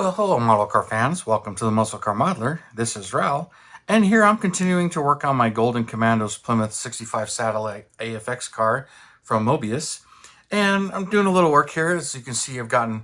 Well, hello, model car fans. Welcome to the Muscle Car Modeler. This is Raul, and here I'm continuing to work on my Golden Commandos Plymouth 65 satellite AFX car from Moebius. And I'm doing a little work here. As you can see, I've gotten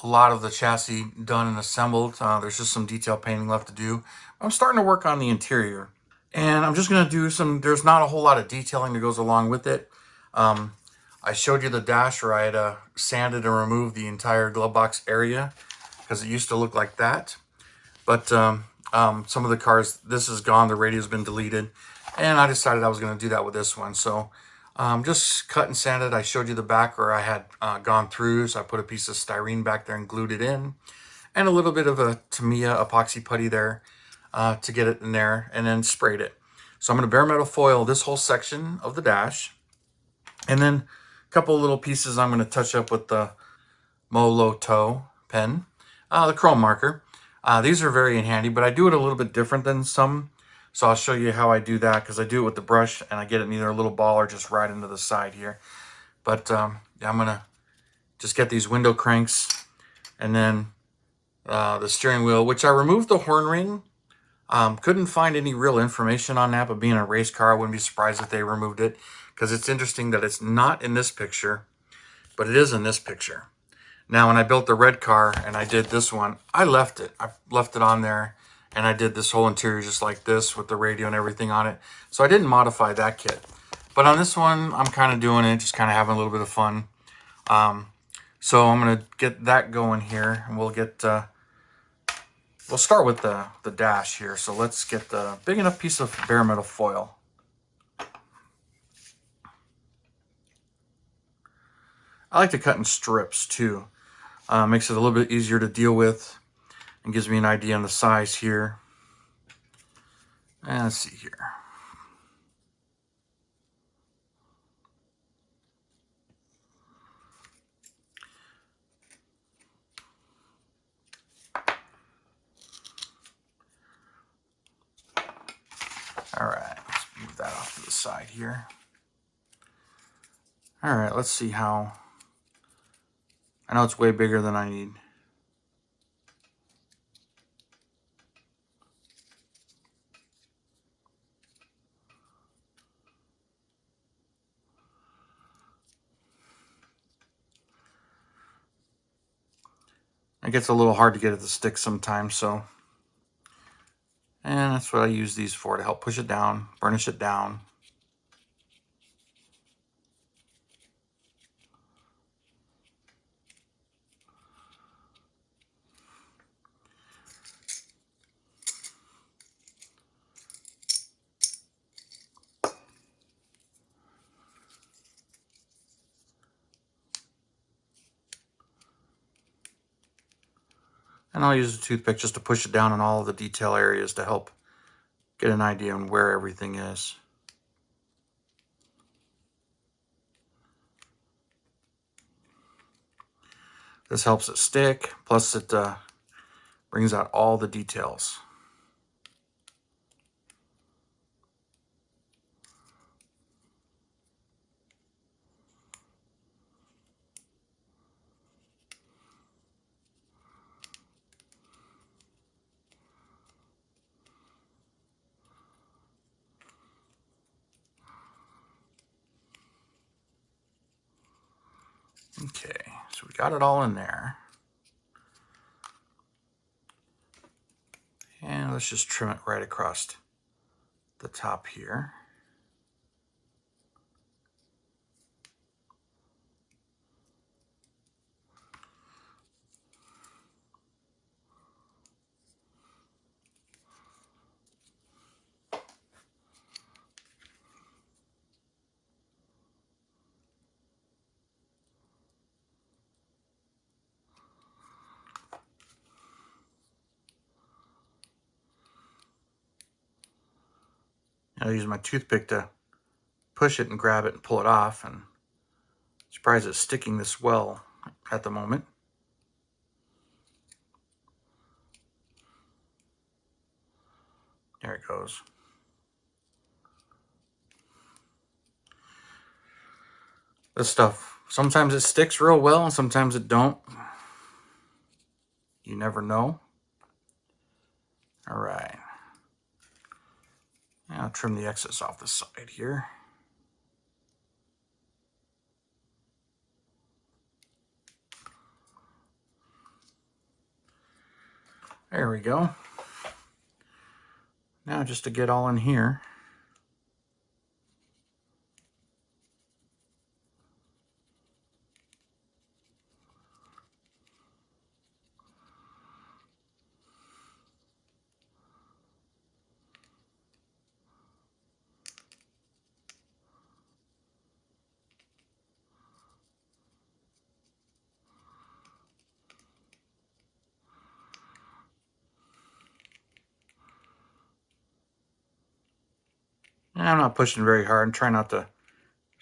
a lot of the chassis done and assembled. There's just some detail painting left to do. I'm starting to work on the interior. And I'm just going to do there's not a whole lot of detailing that goes along with it. I showed you the dash where I had sanded and removed the entire glove box area, because it used to look like that. But some of the cars, this is gone, the radio's been deleted, and I decided I was going to do that with this one. So just cut and sanded. I showed you the back where I had gone through, so I put a piece of styrene back there and glued it in, and a little bit of a Tamiya epoxy putty there to get it in there, and then sprayed it. So I'm going to bare metal foil this whole section of the dash, and then a couple little pieces I'm going to touch up with the Molotow pen. The chrome marker. These are very handy, but I do it a little bit different than some. So I'll show you how I do that, because I do it with the brush and I get it in either a little ball or just right into the side here. But yeah, I'm going to just get these window cranks, and then the steering wheel, which I removed the horn ring. Couldn't find any real information on that, but being a race car, I wouldn't be surprised if they removed it, because it's interesting that it's not in this picture, but it is in this picture. Now, when I built the red car and I did this one, I left it on there, and I did this whole interior just like this with the radio and everything on it. So I didn't modify that kit. But on this one, I'm kind of doing it, just kind of having a little bit of fun. So I'm going to get that going here, and we'll start with the dash here. So let's get the big enough piece of bare metal foil. I like to cut in strips too. Makes it a little bit easier to deal with and gives me an idea on the size here. And let's see here. All right, let's move that off to the side here. All right, let's see how. I know it's way bigger than I need. It gets a little hard to get it to stick sometimes, so. And that's what I use these for, to help push it down, burnish it down. And I'll use a toothpick just to push it down in all of the detail areas to help get an idea on where everything is. This helps it stick, plus it brings out all the details. Okay, so we got it all in there. And let's just trim it right across the top here. I'll use my toothpick to push it and grab it and pull it off, and I'm surprised it's sticking this well at the moment. There it goes. This stuff, sometimes it sticks real well and sometimes it don't. You never know. All right. I'll trim the excess off the side here. There we go. Now just to get all in here. And I'm not pushing very hard. I'm trying not to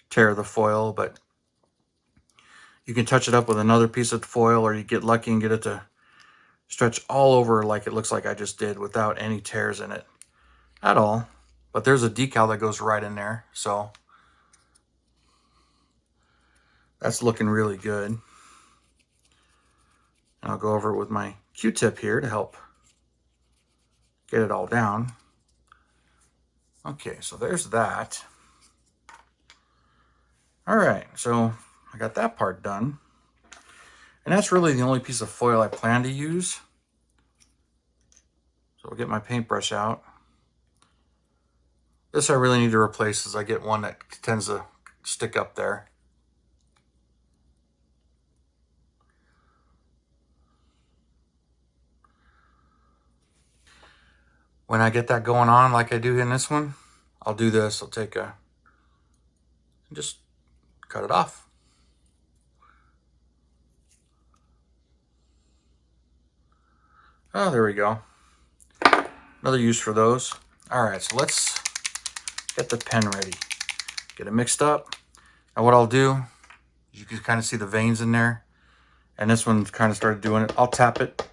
tear the foil, but you can touch it up with another piece of foil, or you get lucky and get it to stretch all over like it looks like I just did without any tears in it at all. But there's a decal that goes right in there, so that's looking really good. And I'll go over it with my Q-tip here to help get it all down. Okay, so there's that. All right, so I got that part done. And that's really the only piece of foil I plan to use. So I'll get my paintbrush out. This I really need to replace, as I get one that tends to stick up there. When I get that going on like I do in this one, I'll do this. I'll take just cut it off. Oh, there we go. Another use for those. All right, so let's get the pen ready. Get it mixed up. Now what I'll do, you can kind of see the veins in there. And this one kind of started doing it. I'll tap it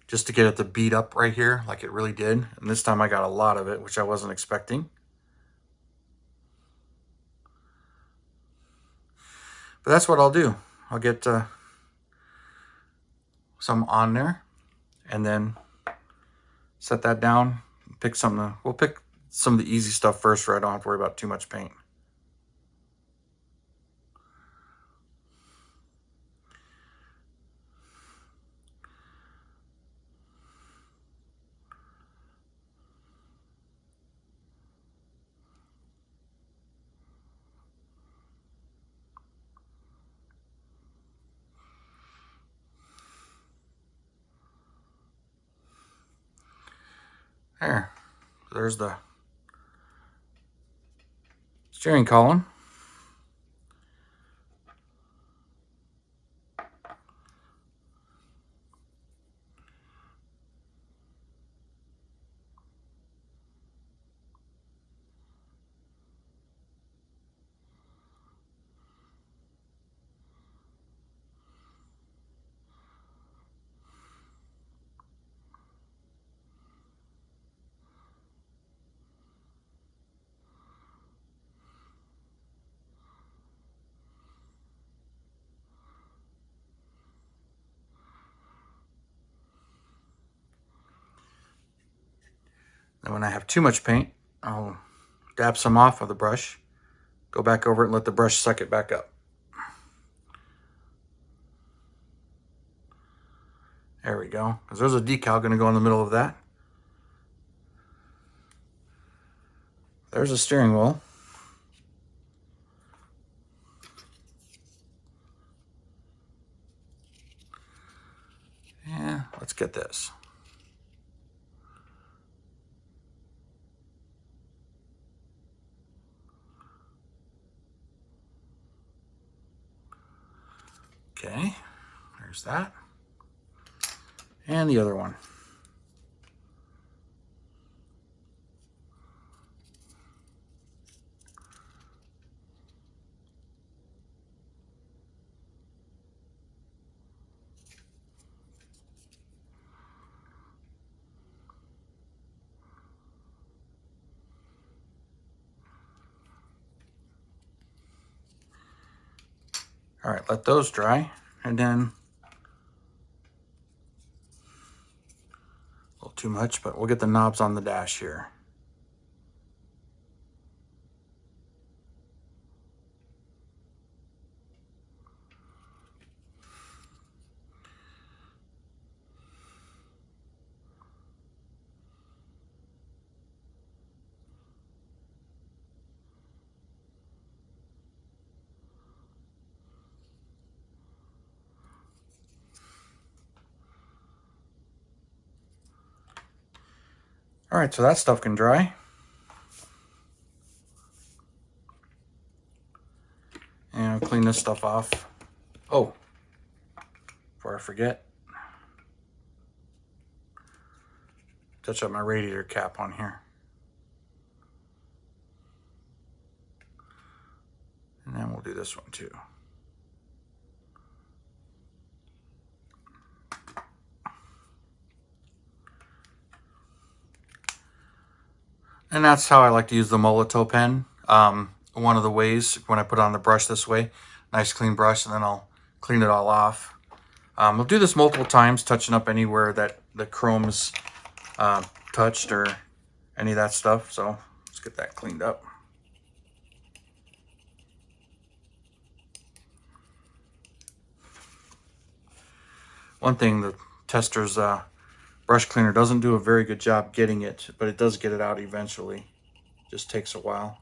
just to get it to bead up right here like it really did. And this time I got a lot of it, which I wasn't expecting. But that's what I'll do. I'll get some on there and then set that down. Pick something. We'll pick some of the easy stuff first, where I don't have to worry about too much paint. There. There's the steering column. And when I have too much paint, I'll dab some off with the brush, go back over it and let the brush suck it back up. There we go. Because there's a decal going to go in the middle of that. There's a steering wheel. Yeah, let's get this. Okay, there's that. And the other one. All right, let those dry, and then too much, but we'll get the knobs on the dash here. All right, so that stuff can dry. And I'll clean this stuff off. Oh, before I forget, touch up my radiator cap on here. And then we'll do this one too. And that's how I like to use the Molotow pen. One of the ways when I put on the brush this way, nice clean brush, and then I'll clean it all off. I'll do this multiple times, touching up anywhere that the chrome's touched or any of that stuff. So let's get that cleaned up. One thing, the tester's brush cleaner doesn't do a very good job getting it, but it does get it out eventually. Just takes a while.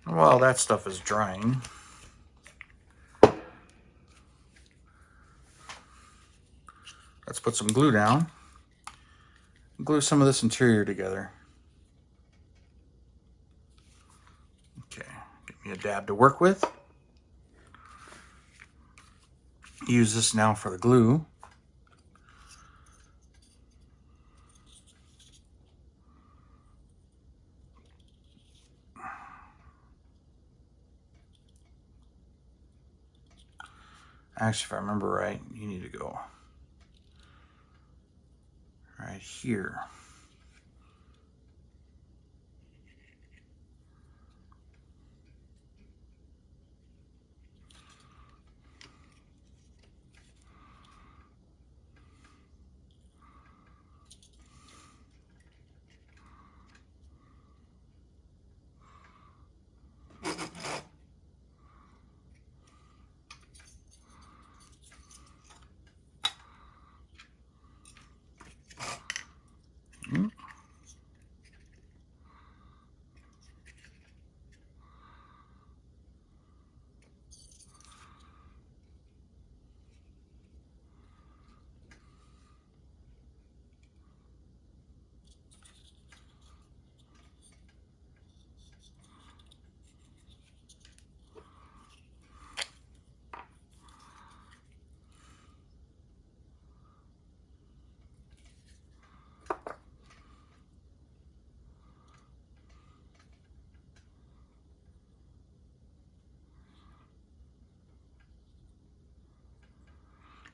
While that stuff is drying, let's put some glue down. Glue some of this interior together. Okay, give me a dab to work with. Use this now for the glue. Actually, if I remember right, you need to go right here.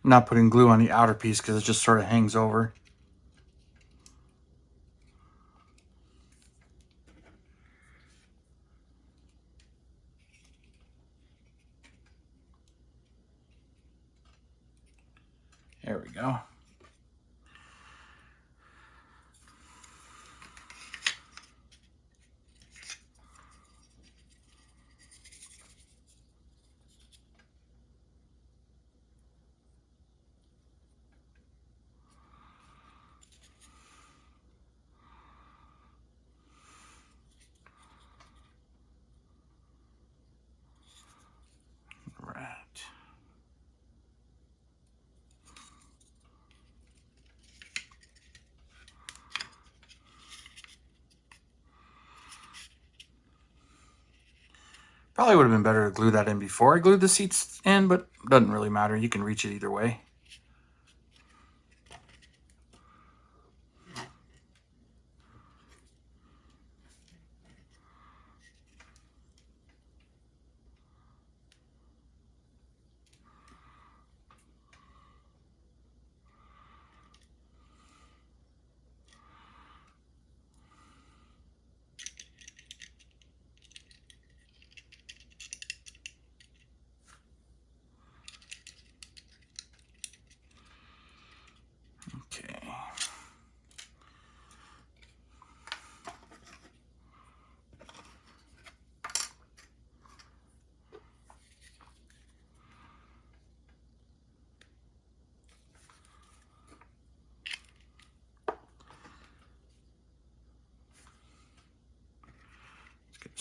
I'm not putting glue on the outer piece because it just sort of hangs over. There we go. Right. Probably would have been better to glue that in before I glued the seats in, but it doesn't really matter. You can reach it either way.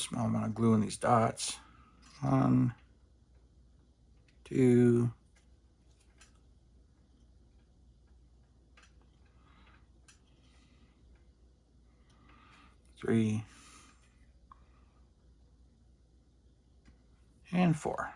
small amount of glue in these dots. 1, 2, 3, and 4.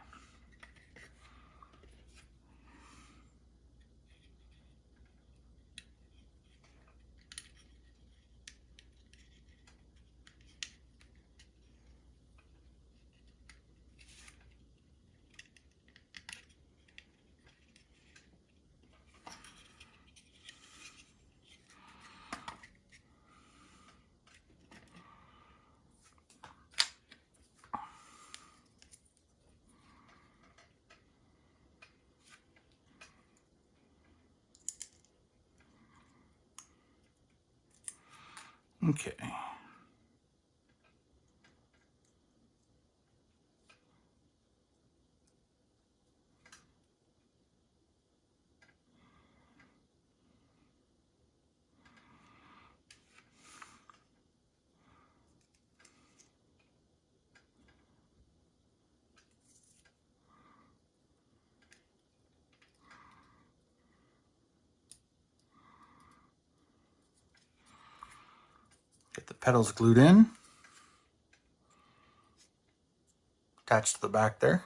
Okay. Get the pedals glued in. Attached to the back there.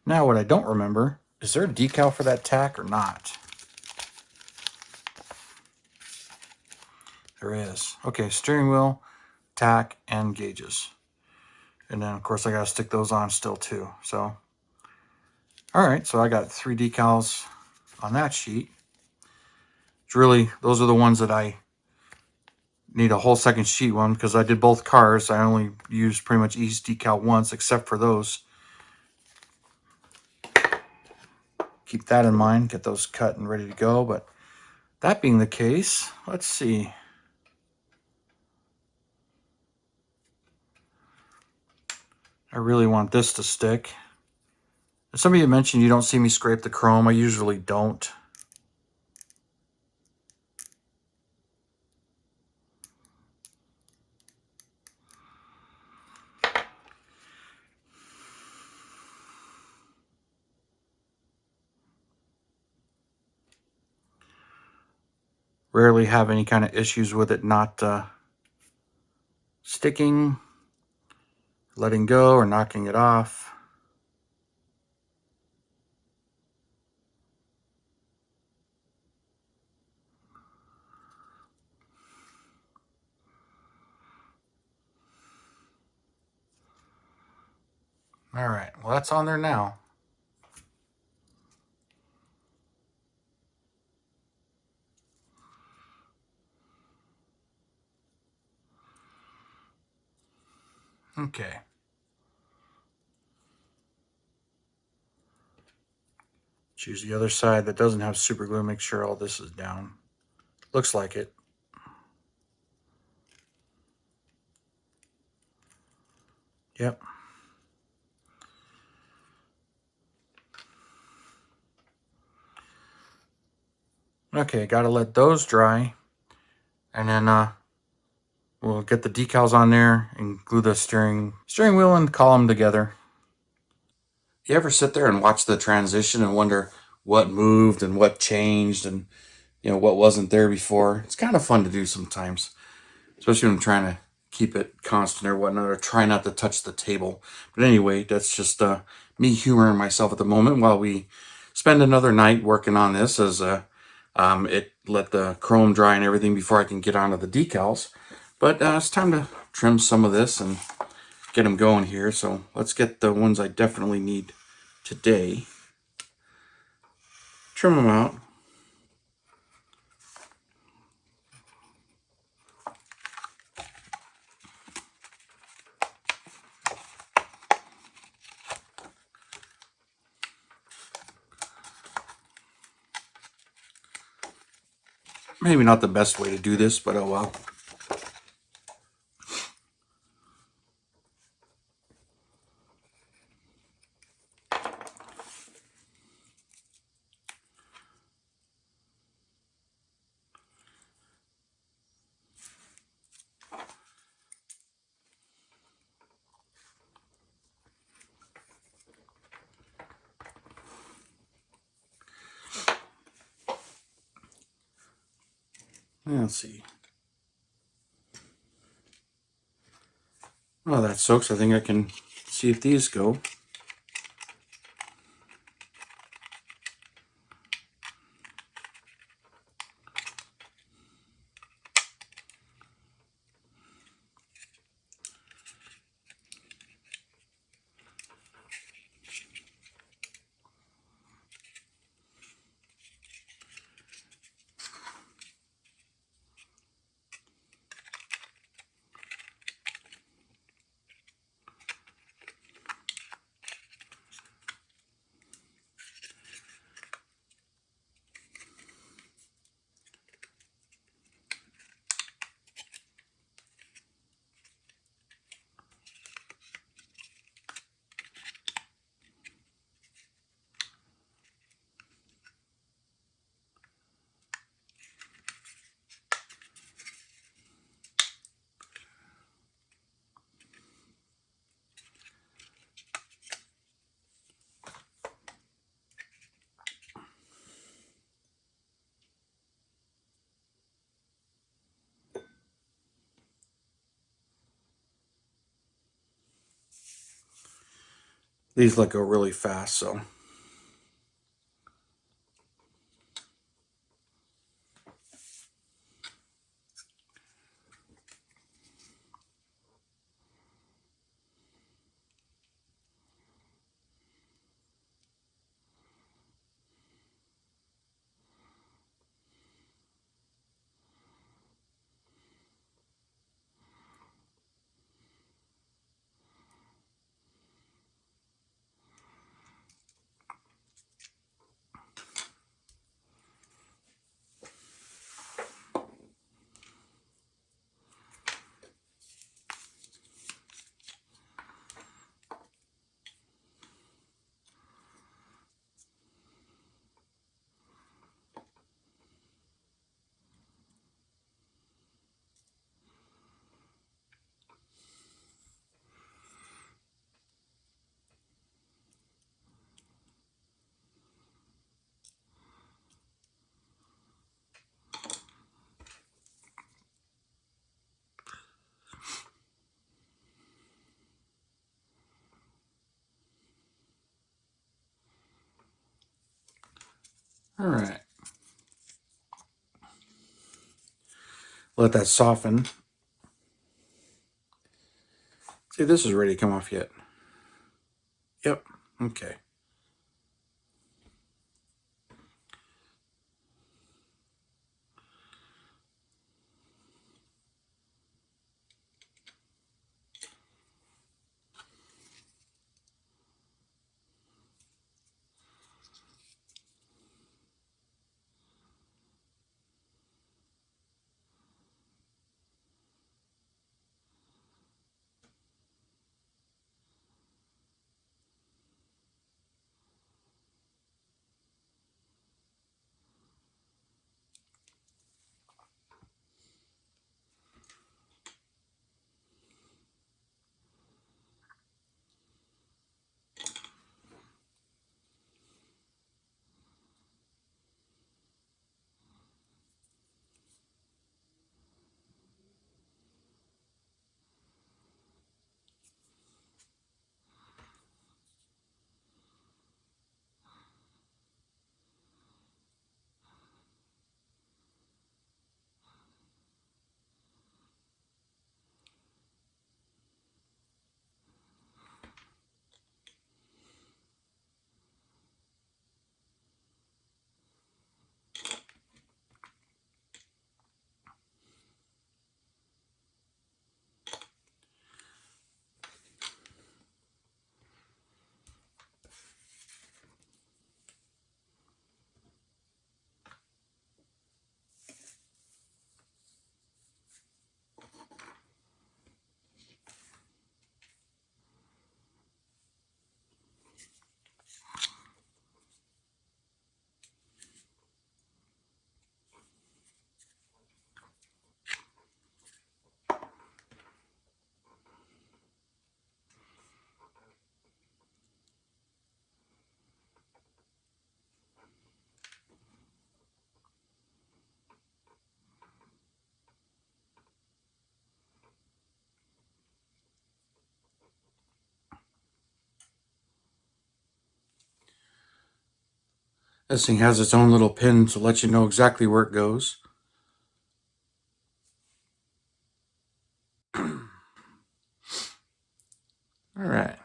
Now what I don't remember, is there a decal for that tack or not? There is. Okay, steering wheel, tack, and gauges. And then of course I gotta stick those on still too. So, all right, so I got 3 decals on that sheet. It's really, those are the ones that I need a whole second sheet one because I did both cars. I only used pretty much each decal once except for those. Keep that in mind, get those cut and ready to go. But that being the case, let's see. I really want this to stick. Some of you mentioned you don't see me scrape the chrome. I usually don't. Rarely have any kind of issues with it not sticking, letting go, or knocking it off. All right, well, that's on there now. Okay. Choose the other side that doesn't have super glue. Make sure all this is down. Looks like it. Yep. Okay, got to let those dry. And then we'll get the decals on there and glue the steering wheel and column together. You ever sit there and watch the transition and wonder what moved and what changed and what wasn't there before? It's kind of fun to do sometimes, especially when I'm trying to keep it constant or whatnot, or try not to touch the table. But anyway, that's just me humoring myself at the moment while we spend another night working on this, as it let the chrome dry and everything before I can get onto the decals. But it's time to trim some of this and get them going here. So let's get the ones I definitely need today. Trim them out. Maybe not the best way to do this, but oh well. Let's see. Oh, that soaks. I think I can see if these go. These let go really fast, so. All right. Let that soften. See, this is ready to come off yet. Yep. Okay. This thing has its own little pin to let you know exactly where it goes. All right.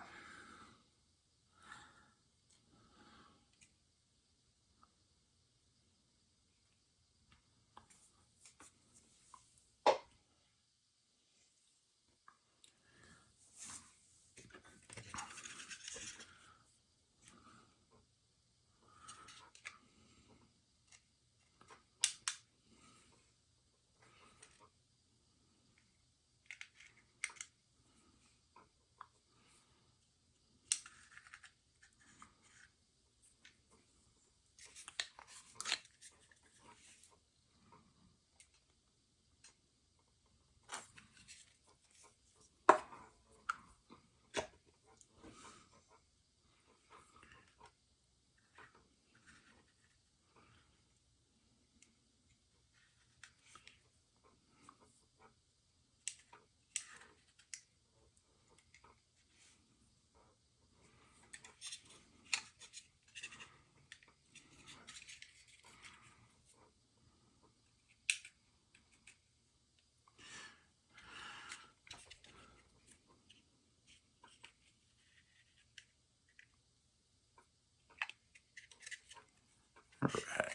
All right.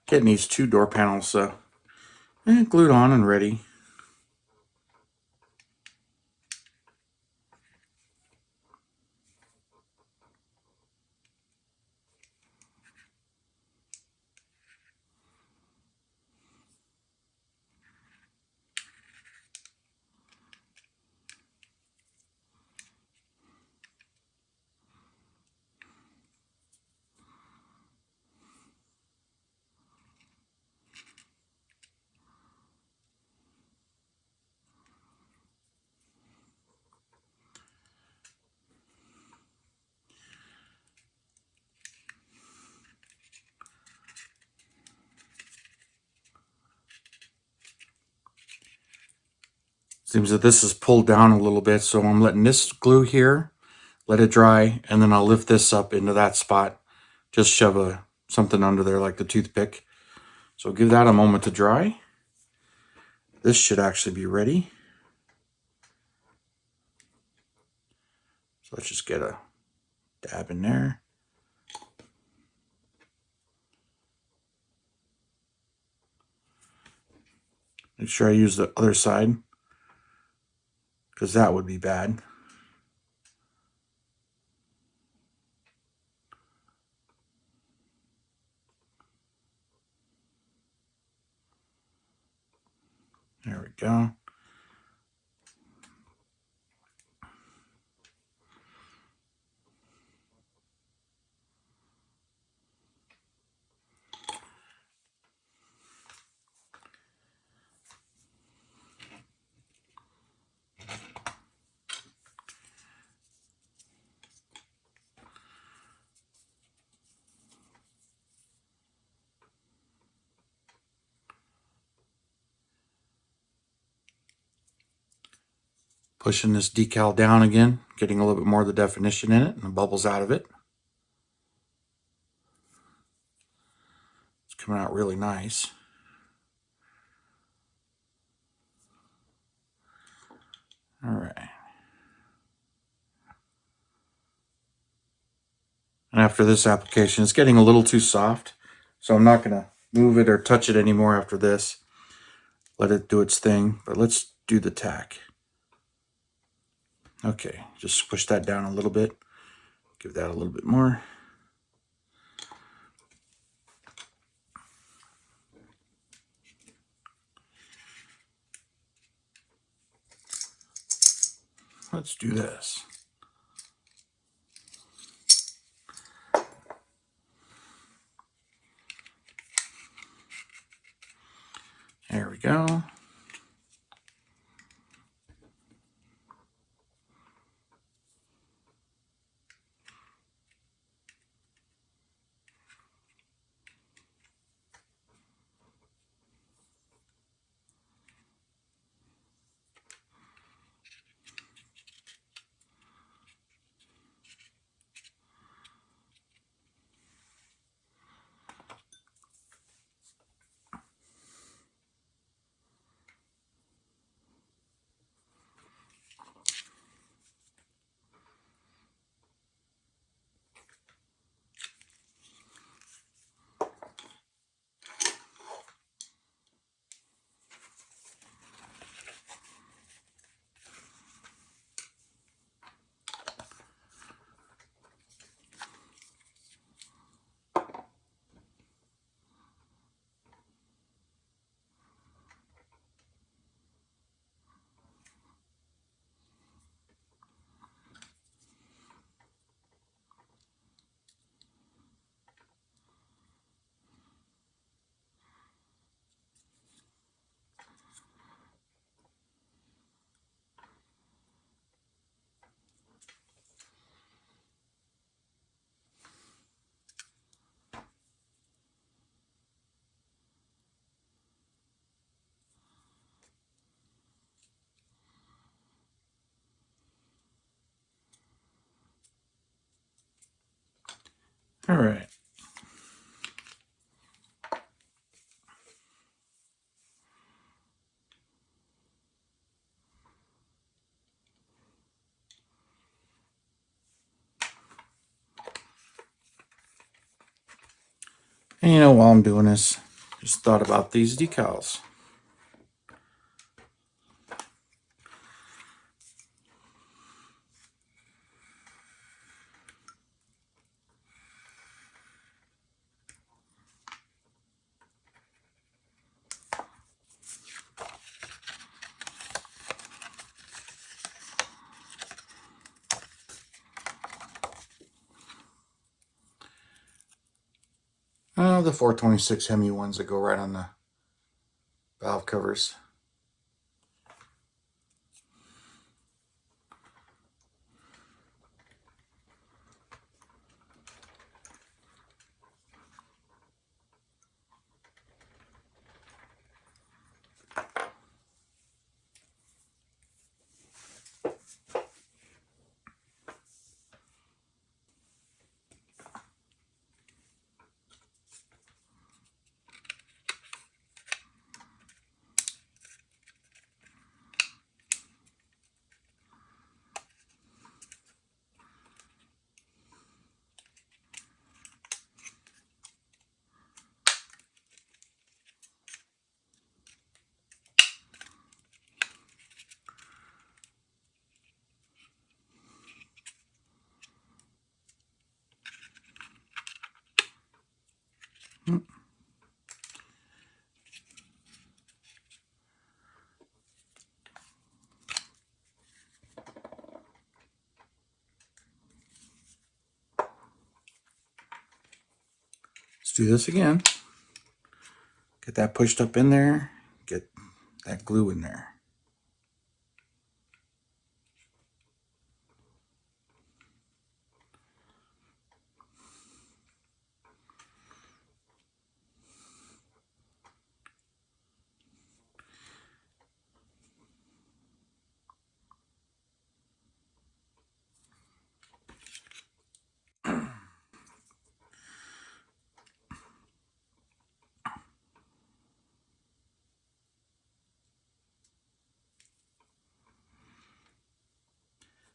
Kit needs 2 door panels glued on and ready. Seems that this is pulled down a little bit, so I'm letting this glue here, let it dry, and then I'll lift this up into that spot. Just shove something under there like the toothpick. So give that a moment to dry. This should actually be ready. So let's just get a dab in there. Make sure I use the other side, because that would be bad. There we go. Pushing this decal down again, getting a little bit more of the definition in it and the bubbles out of it. It's coming out really nice. All right. And after this application, it's getting a little too soft, so I'm not going to move it or touch it anymore after this. Let it do its thing, but let's do the tack. Okay, just push that down a little bit. Give that a little bit more. Let's do this. There we go. All right. And you know, while I'm doing this, just thought about these decals. The 426 Hemi ones that go right on the valve covers. Let's do this again. Get that pushed up in there. Get that glue in there.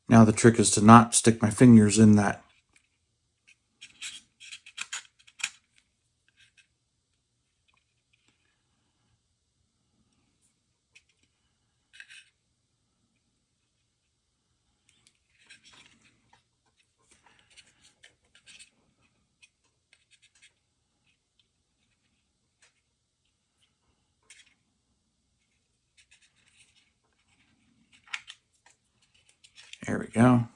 Now the trick is to not stick my fingers in that. There we go.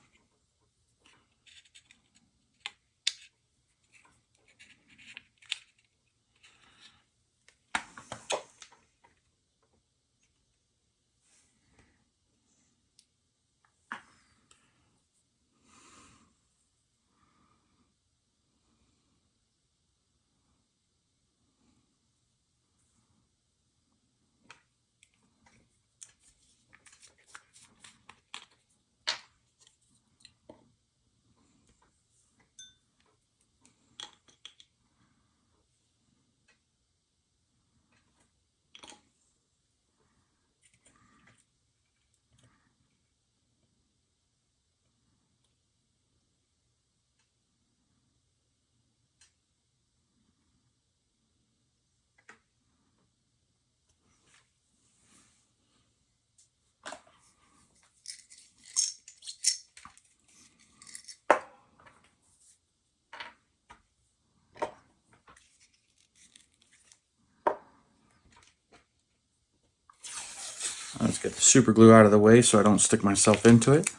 Let's get the super glue out of the way so I don't stick myself into it.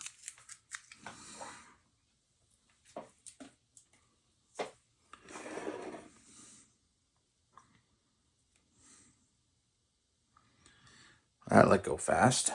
That let go fast.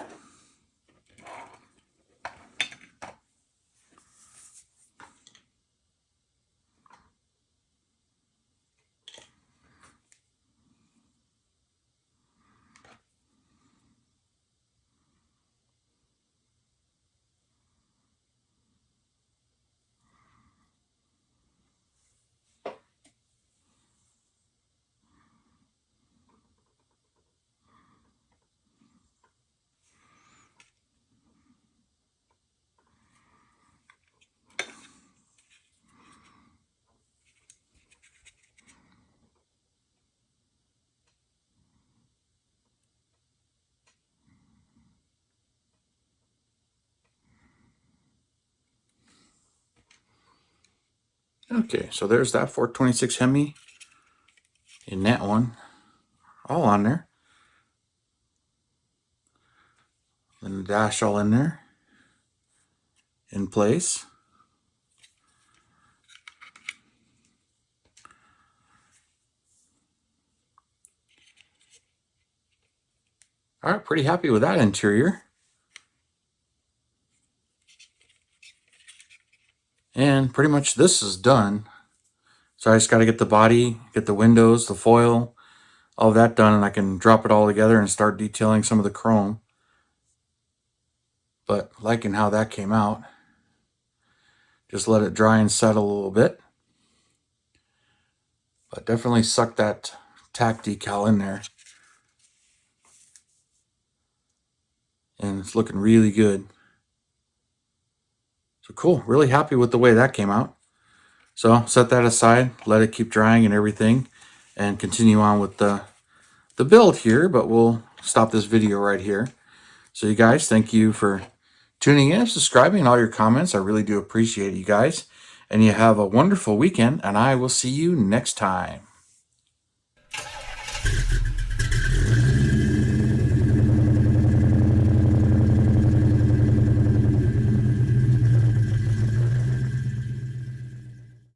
Okay, so there's that 426 Hemi in that one, all on there. And the dash all in there, in place. All right, pretty happy with that interior. And pretty much this is done. So I just got to get the body, get the windows, the foil, all of that done, and I can drop it all together and start detailing some of the chrome. But liking how that came out. Just let it dry and settle a little bit. But definitely suck that tack decal in there. And it's looking really good. So cool, really happy with the way that came out. So set that aside, let it keep drying and everything, and continue on with the build here, but we'll stop this video right here. So you guys, thank you for tuning in, subscribing, and all your comments. I really do appreciate it, you guys. And you have a wonderful weekend, and I will see you next time.